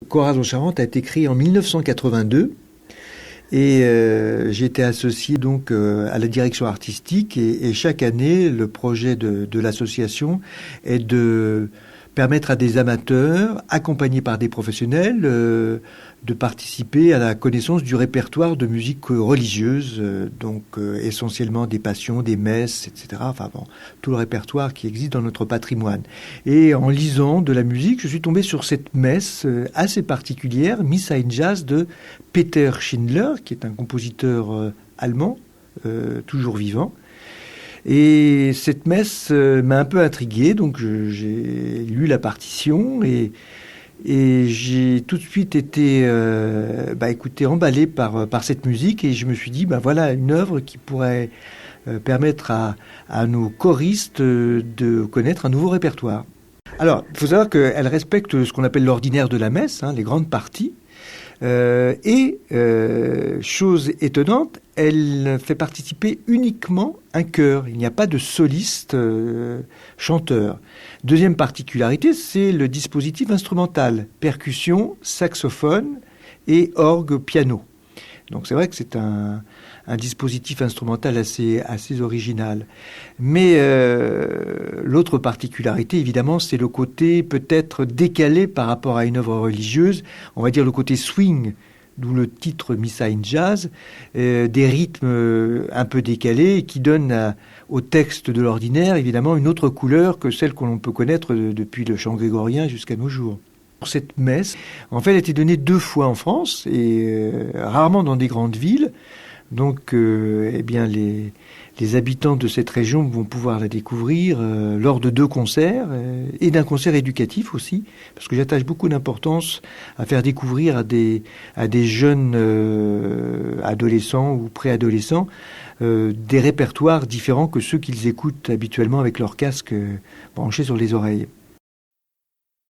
Chorale en Charente a été créé en 1982 et j'ai été associé donc à la direction artistique et chaque année le projet de l'association est de permettre à des amateurs, accompagnés par des professionnels, de participer à la connaissance du répertoire de musique religieuse, essentiellement des passions, des messes, etc. Enfin bon, tout le répertoire qui existe dans notre patrimoine. Et en lisant de la musique, je suis tombé sur cette messe assez particulière, Missa in Jazz de Peter Schindler, qui est un compositeur allemand, toujours vivant. Et cette messe m'a un peu intrigué, donc j'ai lu la partition et j'ai tout de suite été emballé par cette musique et je me suis dit, voilà une œuvre qui pourrait permettre à nos choristes de connaître un nouveau répertoire. Alors, il faut savoir qu'elle respecte ce qu'on appelle l'ordinaire de la messe, les grandes parties. Chose étonnante, elle fait participer uniquement un chœur. Il n'y a pas de soliste chanteur. Deuxième particularité, c'est le dispositif instrumental. Percussion, saxophone et orgue piano. Donc c'est vrai que c'est un dispositif instrumental assez original. Mais l'autre particularité, évidemment, c'est le côté peut-être décalé par rapport à une œuvre religieuse. On va dire le côté swing, d'où le titre Missa in Jazz, des rythmes un peu décalés qui donnent au texte de l'ordinaire, évidemment, une autre couleur que celle que l'on peut connaître depuis le chant grégorien jusqu'à nos jours. Cette messe, en fait, a été donnée 2 fois en France et rarement dans des grandes villes. Donc, les habitants de cette région vont pouvoir la découvrir lors de 2 concerts et d'un concert éducatif aussi, parce que j'attache beaucoup d'importance à faire découvrir à des jeunes adolescents ou préadolescents des répertoires différents que ceux qu'ils écoutent habituellement avec leur casque branché sur les oreilles.